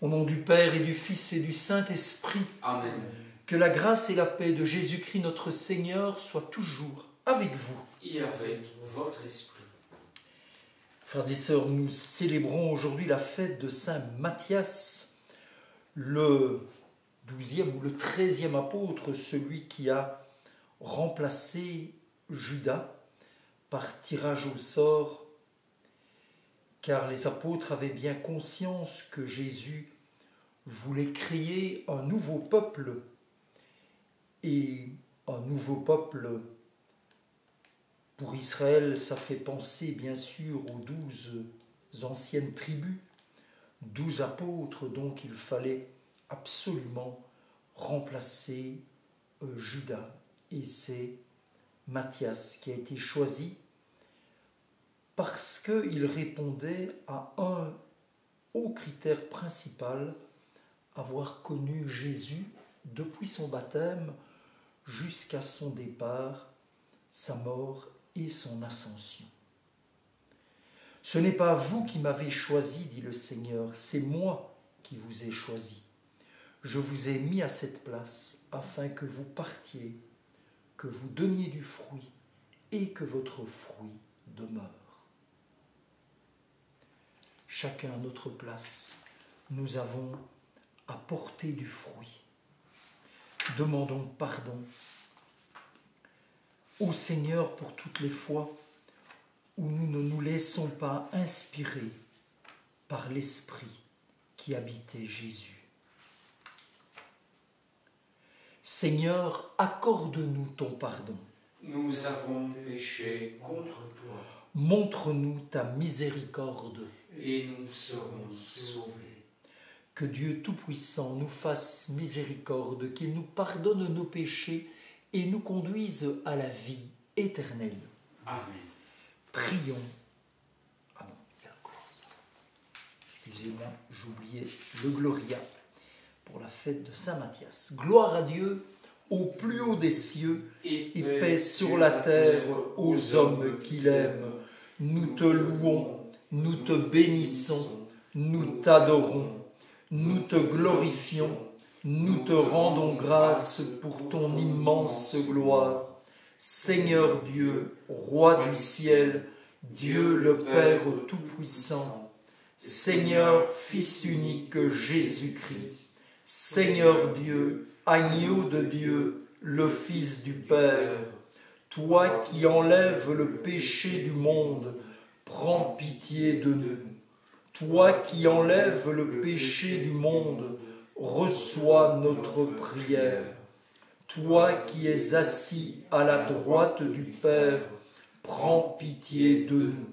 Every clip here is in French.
Au nom du Père et du Fils et du Saint-Esprit, Amen. que la grâce et la paix de Jésus-Christ notre Seigneur soient toujours avec vous. Et avec votre esprit. Frères et sœurs, nous célébrons aujourd'hui la fête de Saint Matthias, le 12e ou le 13e apôtre, celui qui a remplacé Judas par tirage au sort, car les apôtres avaient bien conscience que Jésus voulait créer un nouveau peuple, et un nouveau peuple pour Israël, ça fait penser bien sûr aux 12 anciennes tribus, 12 apôtres, donc il fallait absolument remplacer Judas, et c'est Matthias qui a été choisi parce qu'il répondait à un haut critère principal, avoir connu Jésus depuis son baptême jusqu'à son départ, sa mort et son ascension. Ce n'est pas vous qui m'avez choisi, dit le Seigneur, c'est moi qui vous ai choisi. Je vous ai mis à cette place afin que vous partiez, que vous donniez du fruit et que votre fruit demeure. Chacun à notre place, nous avons à porter du fruit. Demandons pardon au Seigneur pour toutes les fois où nous ne nous laissons pas inspirer par l'Esprit qui habitait Jésus. Seigneur, accorde-nous ton pardon. Nous avons péché contre toi. Montre-nous ta miséricorde. Et nous serons sauvés. Que Dieu Tout-Puissant nous fasse miséricorde, qu'il nous pardonne nos péchés et nous conduise à la vie éternelle. Amen. Prions. Ah non, il y a le Gloria. Excusez-moi, j'oubliais le Gloria pour la fête de Saint Matthias. Gloire à Dieu au plus haut des cieux et paix sur la terre aux hommes qu'il aime. Nous te louons, nous te bénissons, nous t'adorons, nous te glorifions, nous te rendons grâce pour ton immense gloire. Seigneur Dieu, Roi du ciel, Dieu le Père Tout-Puissant, Seigneur Fils unique Jésus-Christ, Seigneur Dieu, Agneau de Dieu, le Fils du Père, toi qui enlèves le péché du monde, prends pitié de nous. Toi qui enlèves le péché du monde, reçois notre prière. Toi qui es assis à la droite du Père, prends pitié de nous.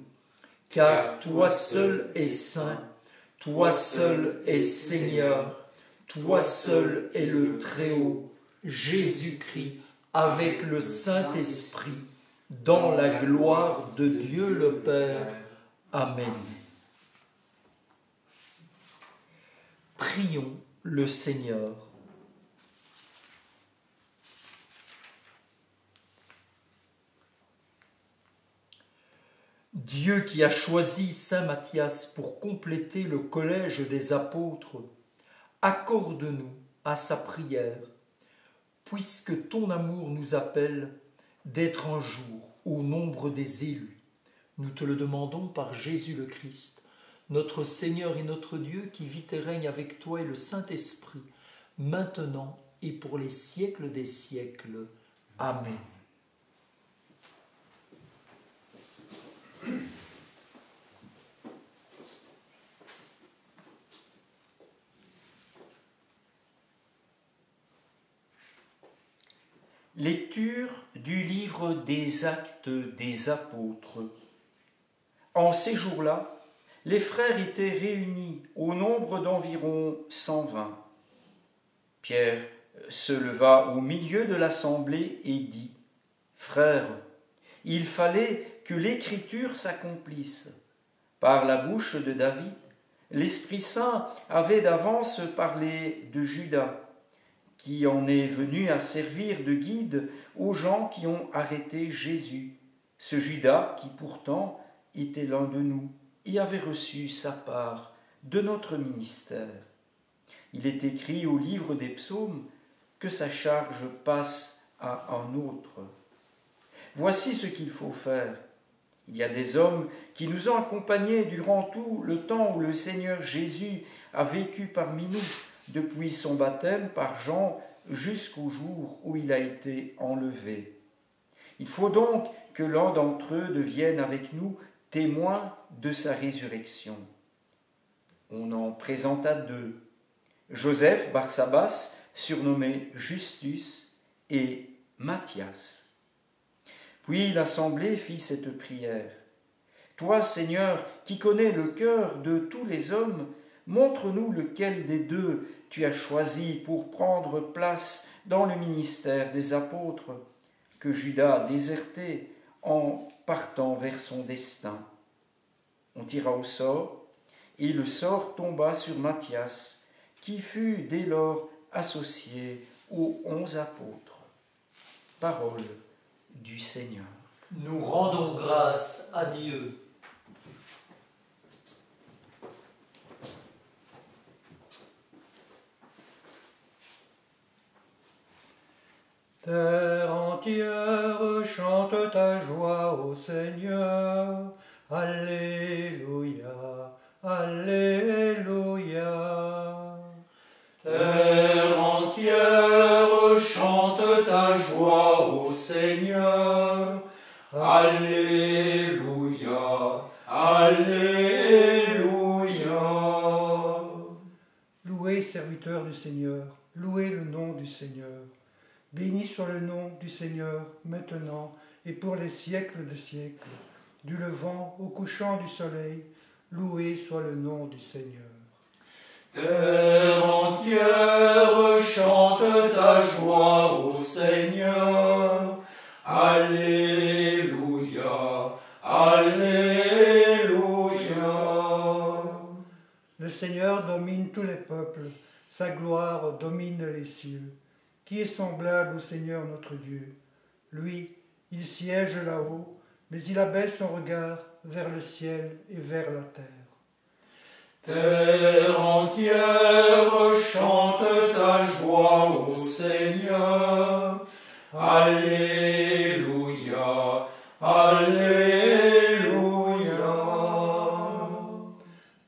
Car toi seul es saint, toi seul es Seigneur, toi seul es le Très-Haut, Jésus-Christ, avec le Saint-Esprit, dans la gloire de Dieu le Père. Amen. Prions le Seigneur. Dieu qui a choisi saint Matthias pour compléter le collège des apôtres, accorde-nous à sa prière, puisque ton amour nous appelle d'être un jour au nombre des élus. Nous te le demandons par Jésus le Christ, notre Seigneur et notre Dieu, qui vit et règne avec toi et le Saint-Esprit, maintenant et pour les siècles des siècles. Amen. Lecture du livre des Actes des Apôtres. En ces jours-là, les frères étaient réunis au nombre d'environ 120. Pierre se leva au milieu de l'assemblée et dit : « Frères, il fallait que l'Écriture s'accomplisse. Par la bouche de David, l'Esprit Saint avait d'avance parlé de Judas, qui en est venu à servir de guide aux gens qui ont arrêté Jésus. Ce Judas qui pourtant était l'un de nous et avait reçu sa part de notre ministère. il est écrit au livre des psaumes que sa charge passe à un autre. Voici ce qu'il faut faire. Il y a des hommes qui nous ont accompagnés durant tout le temps où le Seigneur Jésus a vécu parmi nous, depuis son baptême par Jean jusqu'au jour où il a été enlevé. Il faut donc que l'un d'entre eux devienne avec nous témoin de sa résurrection. On en présenta deux, Joseph Barsabas, surnommé Justus, et Matthias. Puis l'assemblée fit cette prière. Toi, Seigneur, qui connais le cœur de tous les hommes, montre-nous lequel des deux tu as choisi pour prendre place dans le ministère des apôtres, que Judas a déserté en partant vers son destin. On tira au sort, et le sort tomba sur Matthias, qui fut dès lors associé aux 11 apôtres. Parole du Seigneur. Nous rendons grâce à Dieu. Terre entière chante ta joie au Seigneur. Alléluia, Alléluia. Terre entière chante ta joie au Seigneur. Alléluia, Alléluia. Louez, serviteurs du Seigneur, louez le nom du Seigneur. Béni soit le nom du Seigneur, maintenant et pour les siècles de siècles. Du levant au couchant du soleil, loué soit le nom du Seigneur. Terre entière chante ta joie au Seigneur. Alléluia, Alléluia. Le Seigneur domine tous les peuples, sa gloire domine les cieux. Qui est semblable au Seigneur notre Dieu? Lui, il siège là-haut, mais il abaisse son regard vers le ciel et vers la terre. Terre entière chante ta joie au Seigneur. Alléluia, Alléluia.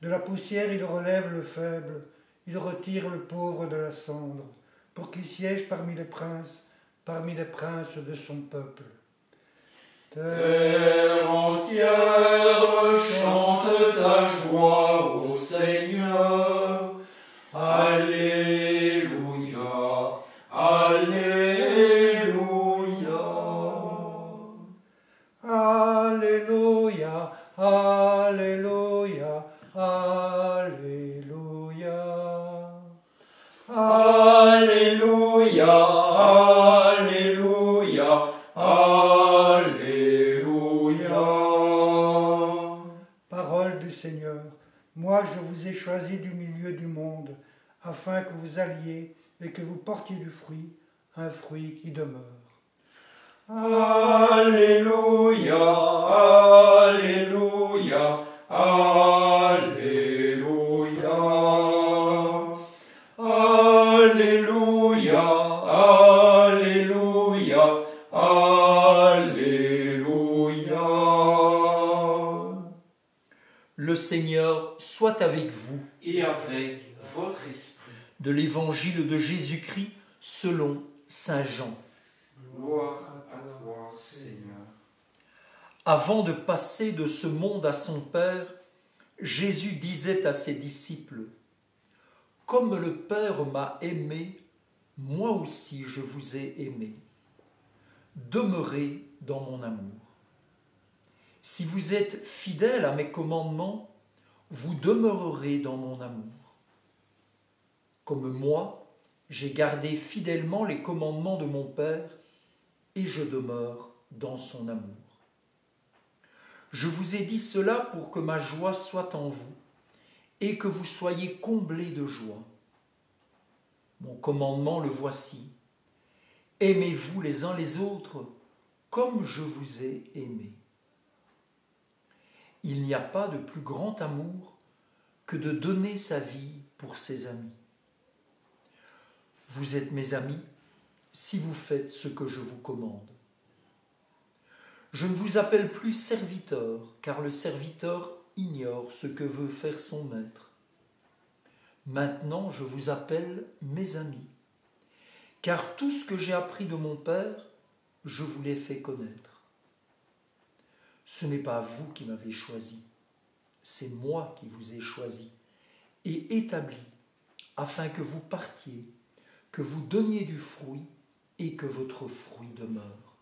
De la poussière il relève le faible, il retire le pauvre de la cendre, pour qu'il siège parmi les princes de son peuple. Terre entière chante ta joie au Seigneur. Alléluia, Alléluia. Alléluia, Alléluia, Alléluia. Alléluia, Alléluia, Alléluia. Parole du Seigneur, moi je vous ai choisi du milieu du monde, afin que vous alliez et que vous portiez du fruit, un fruit qui demeure. Alléluia, Alléluia, Alléluia. Alléluia, Alléluia, Alléluia. Le Seigneur soit avec vous. Et avec votre esprit. De l'Évangile de Jésus-Christ selon saint Jean. Gloire à toi, Seigneur. Avant de passer de ce monde à son Père, Jésus disait à ses disciples : « Comme le Père m'a aimé, moi aussi je vous ai aimé. Demeurez dans mon amour. Si vous êtes fidèles à mes commandements, vous demeurerez dans mon amour. Comme moi, j'ai gardé fidèlement les commandements de mon Père, et je demeure dans son amour. Je vous ai dit cela pour que ma joie soit en vous, et que vous soyez comblés de joie. Mon commandement, le voici. Aimez-vous les uns les autres comme je vous ai aimés. Il n'y a pas de plus grand amour que de donner sa vie pour ses amis. Vous êtes mes amis si vous faites ce que je vous commande. Je ne vous appelle plus serviteur, car le serviteur ignore ce que veut faire son maître. Maintenant, je vous appelle mes amis, car tout ce que j'ai appris de mon Père, je vous l'ai fait connaître. Ce n'est pas vous qui m'avez choisi, c'est moi qui vous ai choisi et établi, afin que vous partiez, que vous donniez du fruit et que votre fruit demeure.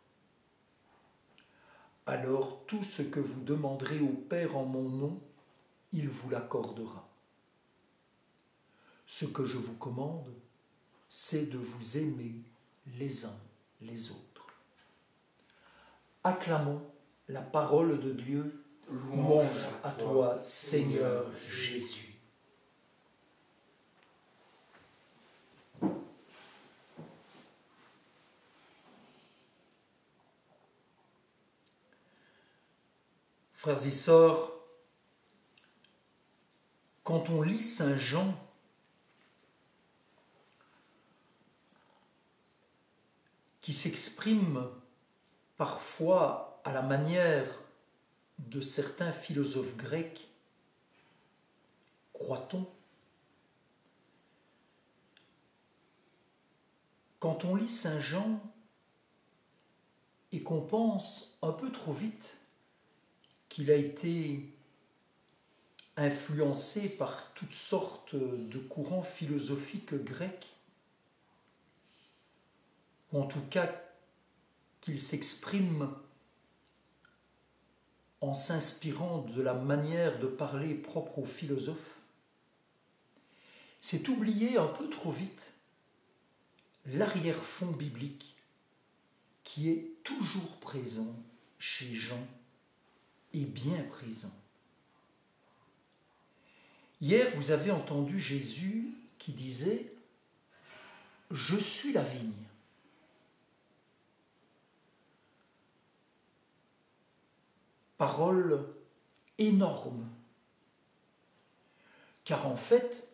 Alors tout ce que vous demanderez au Père en mon nom, il vous l'accordera. Ce que je vous commande, c'est de vous aimer les uns les autres. Acclamons la parole de Dieu. Louange à toi, Seigneur Jésus. Frères et sœurs, quand on lit Saint Jean, qui s'exprime parfois à la manière de certains philosophes grecs, croit-on, quand on lit Saint Jean et qu'on pense un peu trop vite qu'il a été influencé par toutes sortes de courants philosophiques grecs, ou en tout cas qu'il s'exprime en s'inspirant de la manière de parler propre aux philosophes, c'est oublier un peu trop vite l'arrière-fond biblique qui est toujours présent chez Jean et bien présent. Hier, vous avez entendu Jésus qui disait « Je suis la vigne ». Parole énorme, car en fait,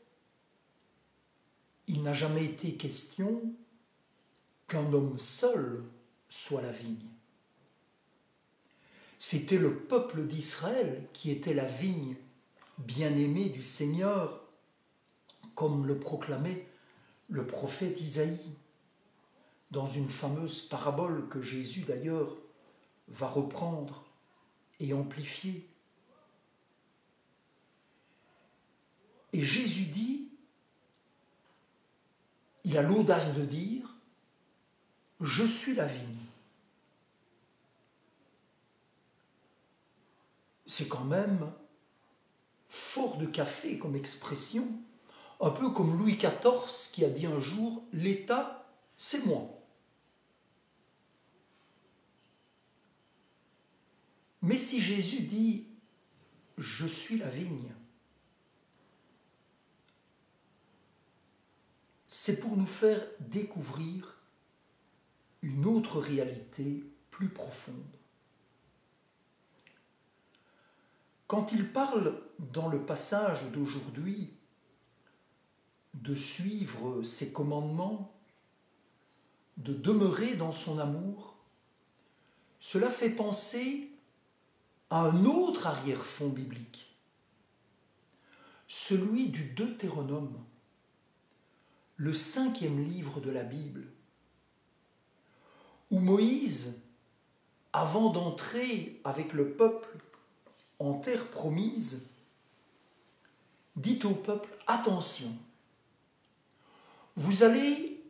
il n'a jamais été question qu'un homme seul soit la vigne. C'était le peuple d'Israël qui était la vigne bien-aimée du Seigneur, comme le proclamait le prophète Isaïe, dans une fameuse parabole que Jésus d'ailleurs va reprendre et amplifier. Et Jésus dit, il a l'audace de dire, « Je suis la vigne ». C'est quand même fort de café comme expression, un peu comme Louis XIV qui a dit un jour « L'État, c'est moi ». Mais si Jésus dit « Je suis la vigne », c'est pour nous faire découvrir une autre réalité plus profonde. Quand il parle dans le passage d'aujourd'hui de suivre ses commandements, de demeurer dans son amour, cela fait penser à un autre arrière-fond biblique, celui du Deutéronome, le 5e livre de la Bible, où Moïse, avant d'entrer avec le peuple en terre promise, dit au peuple, attention, vous allez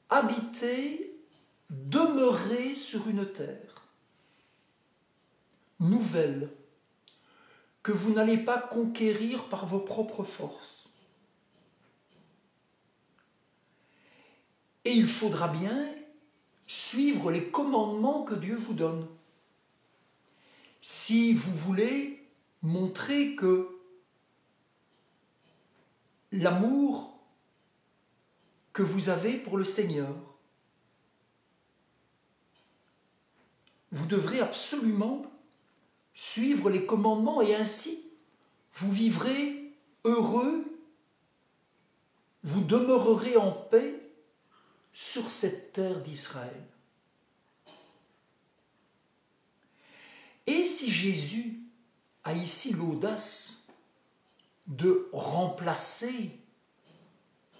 habiter, demeurer sur une terre nouvelle que vous n'allez pas conquérir par vos propres forces. Et il faudra bien suivre les commandements que Dieu vous donne. Si vous voulez montrer que l'amour que vous avez pour le Seigneur, vous devrez absolument suivre les commandements et ainsi vous vivrez heureux, vous demeurerez en paix sur cette terre d'Israël. Et si Jésus a ici l'audace de remplacer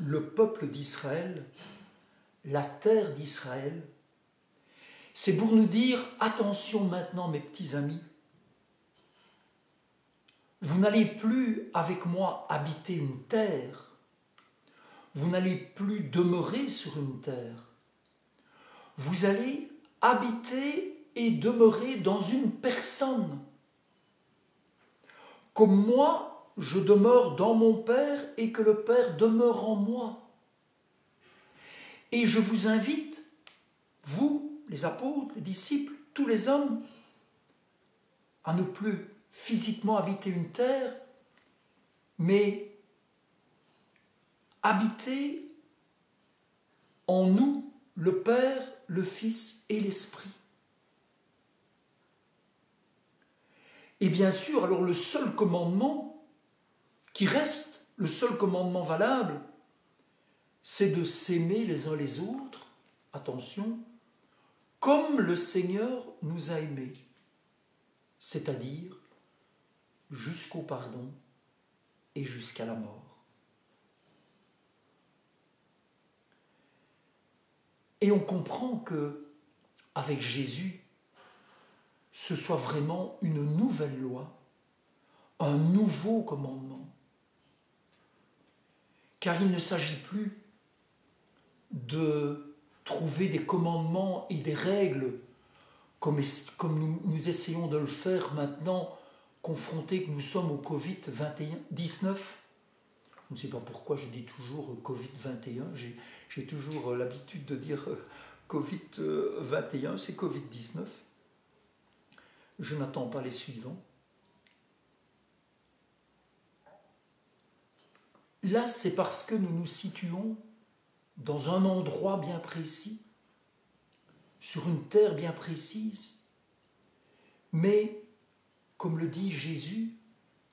le peuple d'Israël, la terre d'Israël, c'est pour nous dire, attention maintenant mes petits amis, vous n'allez plus avec moi habiter une terre, vous n'allez plus demeurer sur une terre, vous allez habiter et demeurer dans une personne. Comme moi, je demeure dans mon Père et que le Père demeure en moi. Et je vous invite, vous, les apôtres, les disciples, tous les hommes, à ne plus physiquement habiter une terre, mais habiter en nous le Père, le Fils et l'Esprit. Et bien sûr, alors le seul commandement qui reste, le seul commandement valable, c'est de s'aimer les uns les autres, attention, comme le Seigneur nous a aimés, c'est-à-dire jusqu'au pardon et jusqu'à la mort. Et on comprend que, avec Jésus, ce soit vraiment une nouvelle loi, un nouveau commandement. Car il ne s'agit plus de trouver des commandements et des règles comme nous essayons de le faire maintenant, confrontés que nous sommes au Covid-19. Je ne sais pas pourquoi je dis toujours Covid-21, j'ai toujours l'habitude de dire Covid-21, c'est Covid-19. Je n'attends pas les suivants. Là, c'est parce que nous nous situons dans un endroit bien précis, sur une terre bien précise. Mais, comme le dit Jésus,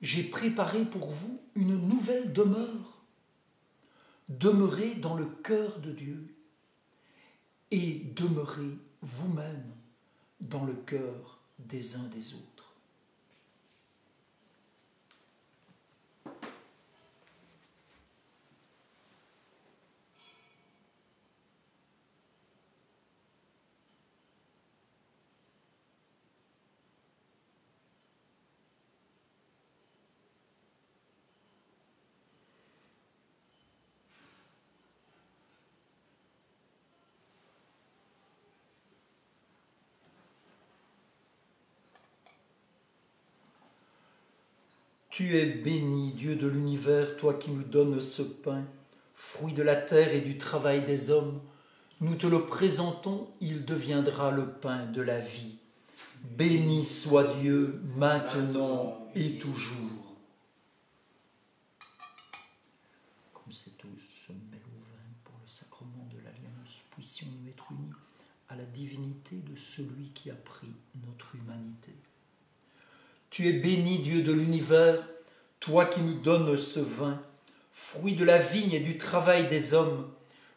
j'ai préparé pour vous une nouvelle demeure. Demeurez dans le cœur de Dieu et demeurez vous-même dans le cœur des uns des autres. Tu es béni, Dieu de l'univers, toi qui nous donnes ce pain, fruit de la terre et du travail des hommes. Nous te le présentons, il deviendra le pain de la vie. Béni soit Dieu, maintenant et toujours. Comme cette eau se mêle au vin pour le sacrement de l'Alliance, puissions-nous être unis à la divinité de celui qui a pris notre humanité. Tu es béni, Dieu de l'univers, toi qui nous donnes ce vin, fruit de la vigne et du travail des hommes.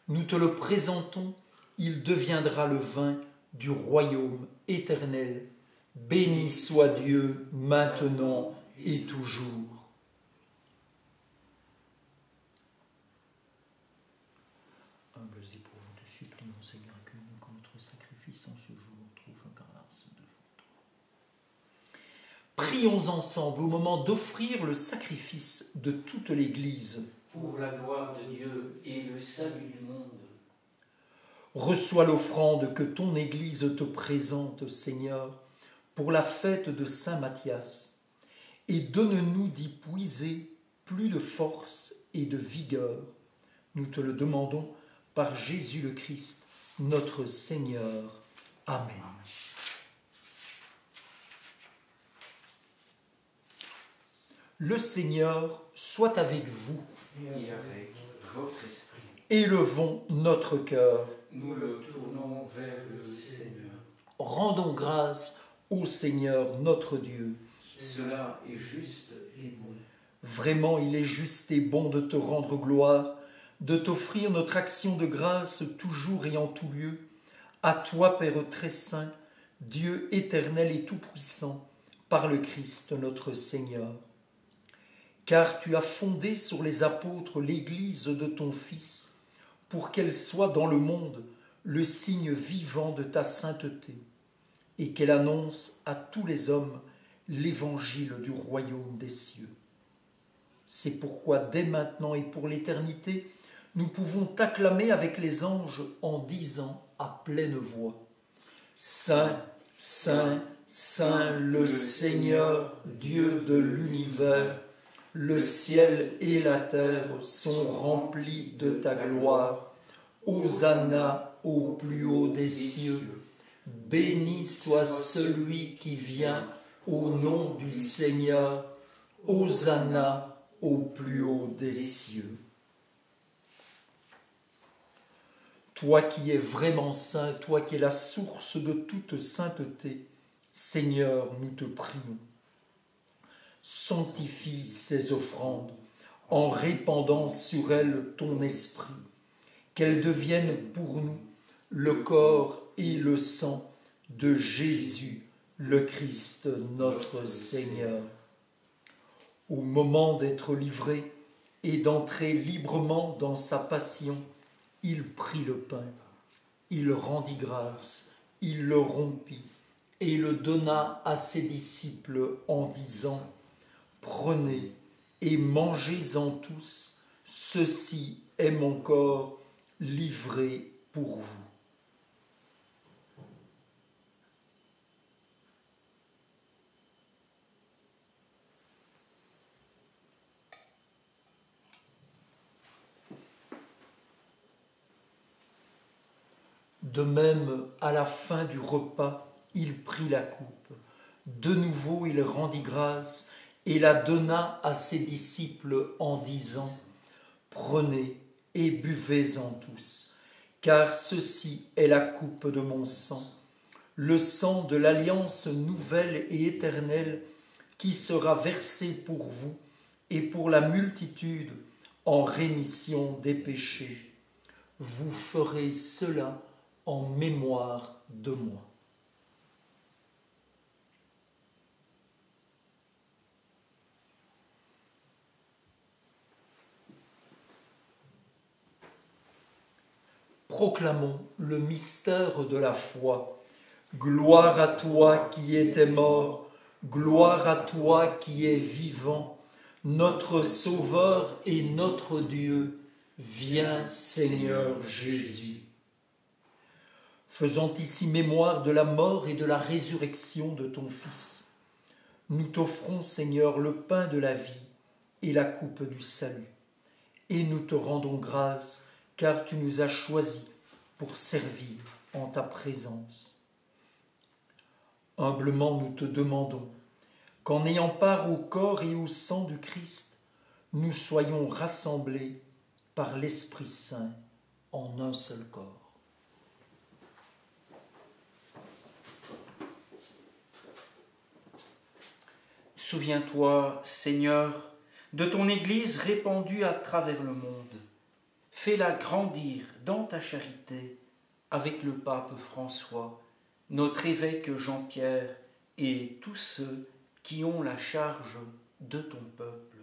Nous te le présentons, il deviendra le vin du royaume éternel. Béni soit Dieu, maintenant et toujours. Humbles époux, te supplions, Seigneur, que notre sacrifice en ce jour trouve grâce de vous. Prions ensemble au moment d'offrir le sacrifice de toute l'Église. Pour la gloire de Dieu et le salut du monde. Reçois l'offrande que ton Église te présente, Seigneur, pour la fête de Saint Matthias, et donne-nous d'y puiser plus de force et de vigueur. Nous te le demandons par Jésus le Christ, notre Seigneur. Amen. Le Seigneur soit avec vous. Et avec votre esprit. Élevons notre cœur. Nous le tournons vers le Seigneur. Rendons grâce au Seigneur notre Dieu. Cela est juste et bon. Vraiment, il est juste et bon de te rendre gloire, de t'offrir notre action de grâce toujours et en tout lieu, à toi, Père très saint, Dieu éternel et tout-puissant, par le Christ notre Seigneur. Car tu as fondé sur les apôtres l'Église de ton Fils, pour qu'elle soit dans le monde le signe vivant de ta sainteté, et qu'elle annonce à tous les hommes l'évangile du royaume des cieux. C'est pourquoi dès maintenant et pour l'éternité, nous pouvons t'acclamer avec les anges en disant à pleine voix: Saint, Saint, Saint, le Seigneur, Dieu de l'univers, le ciel et la terre sont remplis de ta gloire. Hosanna au plus haut des cieux. Béni soit celui qui vient au nom du Seigneur. Hosanna au plus haut des cieux. Toi qui es vraiment saint, toi qui es la source de toute sainteté, Seigneur, nous te prions. Sanctifie ces offrandes en répandant sur elles ton esprit, qu'elles deviennent pour nous le corps et le sang de Jésus, le Christ, notre Seigneur. Au moment d'être livré et d'entrer librement dans sa passion, il prit le pain, il rendit grâce, il le rompit et le donna à ses disciples en disant: Prenez et mangez-en tous, ceci est mon corps livré pour vous. De même, à la fin du repas, il prit la coupe. De nouveau, il rendit grâce et la donna à ses disciples en disant: Prenez et buvez-en tous, car ceci est la coupe de mon sang, le sang de l'alliance nouvelle et éternelle qui sera versé pour vous et pour la multitude en rémission des péchés. Vous ferez cela en mémoire de moi. Proclamons le mystère de la foi. Gloire à toi qui étais mort, gloire à toi qui es vivant, notre Sauveur et notre Dieu. Viens, Seigneur Jésus. Faisant ici mémoire de la mort et de la résurrection de ton Fils, nous t'offrons, Seigneur, le pain de la vie et la coupe du salut, et nous te rendons grâce, car tu nous as choisis pour servir en ta présence. Humblement nous te demandons qu'en ayant part au corps et au sang du Christ, nous soyons rassemblés par l'Esprit Saint en un seul corps. Souviens-toi, Seigneur, de ton Église répandue à travers le monde. Fais-la grandir dans ta charité avec le pape François, notre évêque Jean-Pierre et tous ceux qui ont la charge de ton peuple.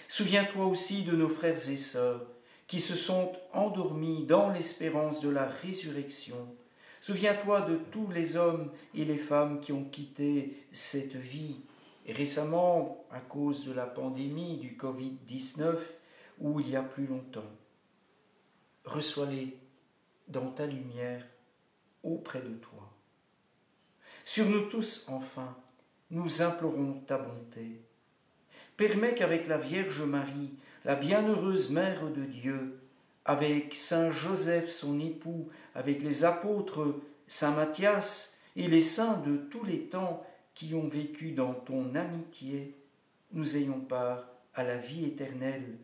Souviens-toi aussi de nos frères et sœurs qui se sont endormis dans l'espérance de la résurrection. Souviens-toi de tous les hommes et les femmes qui ont quitté cette vie, et récemment à cause de la pandémie du Covid-19 ou il y a plus longtemps. Reçois-les dans ta lumière auprès de toi. Sur nous tous, enfin, nous implorons ta bonté. Permets qu'avec la Vierge Marie, la bienheureuse Mère de Dieu, avec Saint Joseph son époux, avec les apôtres Saint Matthias et les saints de tous les temps qui ont vécu dans ton amitié, nous ayons part à la vie éternelle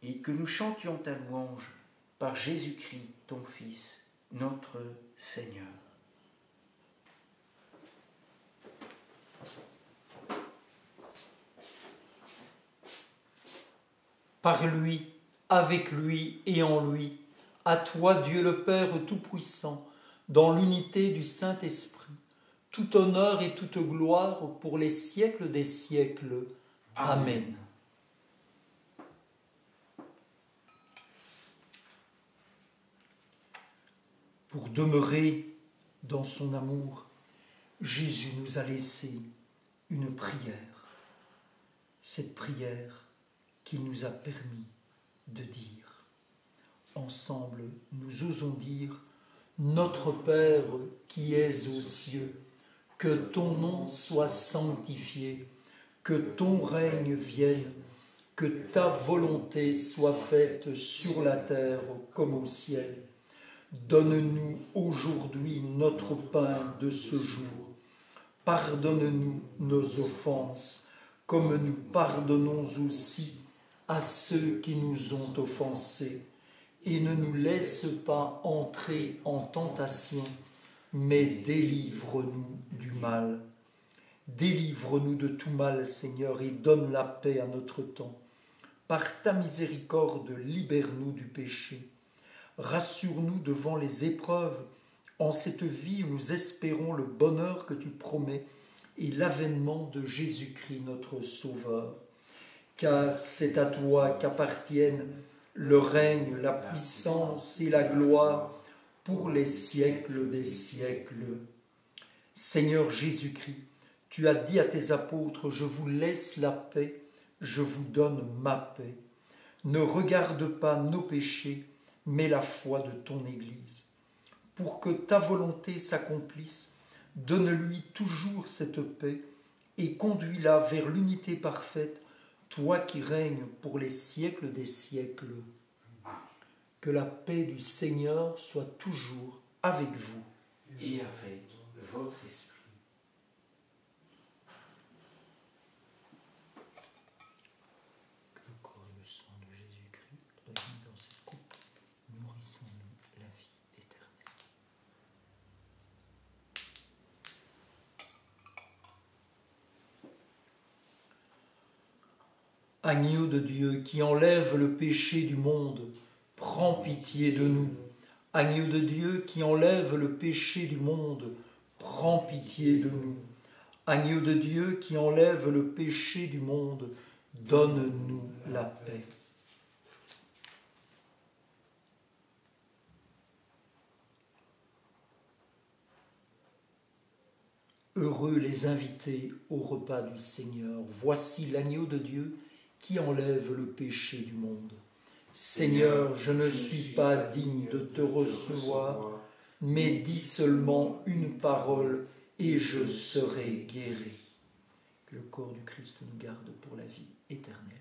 et que nous chantions ta louange par Jésus-Christ, ton Fils, notre Seigneur. Par lui, avec lui et en lui, à toi Dieu le Père Tout-Puissant, dans l'unité du Saint-Esprit, tout honneur et toute gloire pour les siècles des siècles. Amen. Pour demeurer dans son amour, Jésus nous a laissé une prière. Cette prière qu'il nous a permis de dire. Ensemble, nous osons dire « Notre Père qui es aux cieux, que ton nom soit sanctifié, que ton règne vienne, que ta volonté soit faite sur la terre comme au ciel. Donne-nous aujourd'hui notre pain de ce jour. Pardonne-nous nos offenses, comme nous pardonnons aussi à ceux qui nous ont offensés. Et ne nous laisse pas entrer en tentation, mais délivre-nous du mal. Délivre-nous de tout mal, Seigneur, et donne la paix à notre temps. Par ta miséricorde, libère-nous du péché. Rassure-nous devant les épreuves, en cette vie où nous espérons le bonheur que tu promets et l'avènement de Jésus-Christ, notre Sauveur. Car c'est à toi qu'appartiennent le règne, la puissance et la gloire pour les siècles des siècles. Seigneur Jésus-Christ, tu as dit à tes apôtres, « Je vous laisse la paix, je vous donne ma paix. Ne regarde pas nos péchés, mais la foi de ton Église. Pour que ta volonté s'accomplisse, donne-lui toujours cette paix et conduis-la vers l'unité parfaite, toi qui règnes pour les siècles des siècles. Que la paix du Seigneur soit toujours avec vous. Et avec votre esprit. Que le corps et le sang de Jésus-Christ réunis dans cette coupe, nourrissons-nous la vie éternelle. Agneau de Dieu qui enlève le péché du monde, prends pitié de nous. Agneau de Dieu qui enlève le péché du monde, prends pitié de nous. Agneau de Dieu qui enlève le péché du monde, donne-nous la paix. Heureux les invités au repas du Seigneur. Voici l'agneau de Dieu qui enlève le péché du monde. Seigneur, je ne suis pas digne de te recevoir, mais dis seulement une parole et je serai guéri. Que le corps du Christ nous garde pour la vie éternelle.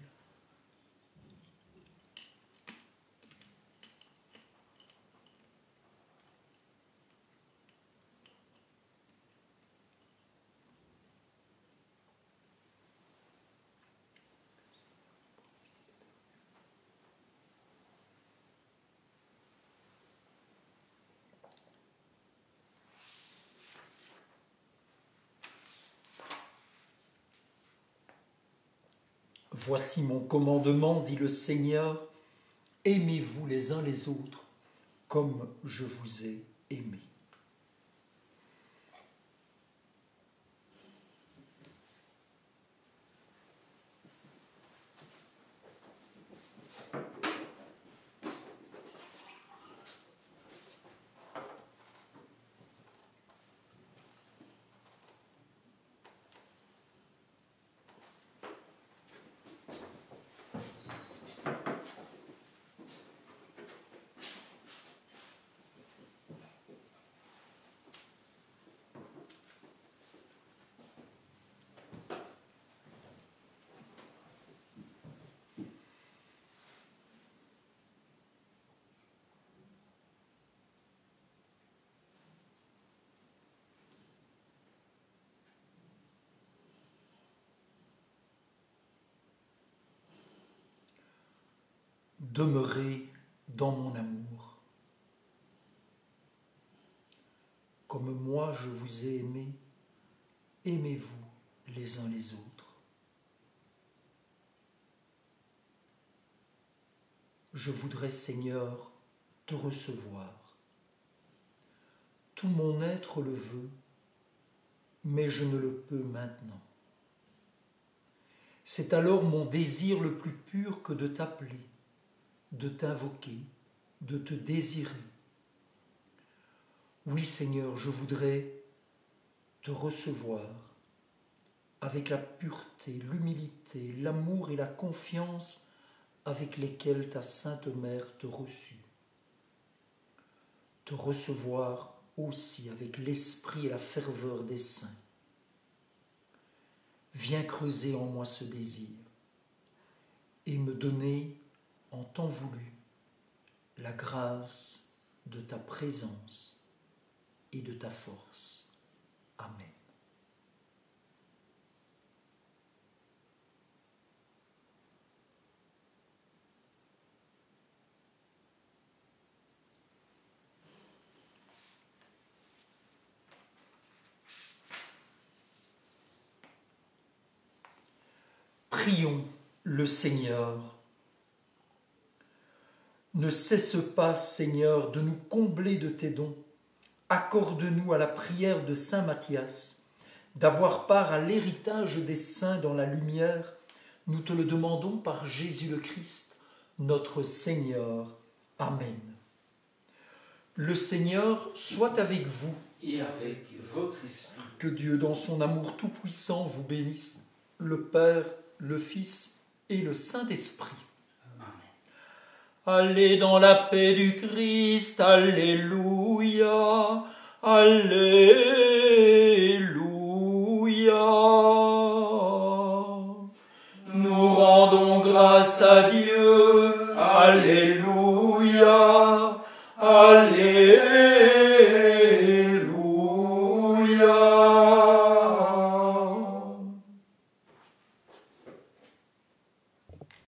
Voici mon commandement, dit le Seigneur, aimez-vous les uns les autres comme je vous ai aimé. Demeurez dans mon amour. Comme moi je vous ai aimé, aimez-vous les uns les autres. je voudrais, Seigneur, te recevoir. Tout mon être le veut, mais je ne le peux maintenant. C'est alors mon désir le plus pur que de t'appeler, de t'invoquer, de te désirer. Oui, Seigneur, je voudrais te recevoir avec la pureté, l'humilité, l'amour et la confiance avec lesquels ta Sainte Mère te reçut. Te recevoir aussi avec l'esprit et la ferveur des saints. Viens creuser en moi ce désir et me donner, en temps voulu, la grâce de ta présence et de ta force. Amen. Prions le Seigneur. Ne cesse pas, Seigneur, de nous combler de tes dons. Accorde-nous à la prière de saint Matthias d'avoir part à l'héritage des saints dans la lumière. Nous te le demandons par Jésus le Christ, notre Seigneur. Amen. Le Seigneur soit avec vous. Et avec votre esprit. Que Dieu, dans son amour tout-puissant, vous bénisse, le Père, le Fils et le Saint-Esprit. Allez dans la paix du Christ, alléluia, alléluia. Nous rendons grâce à Dieu, alléluia.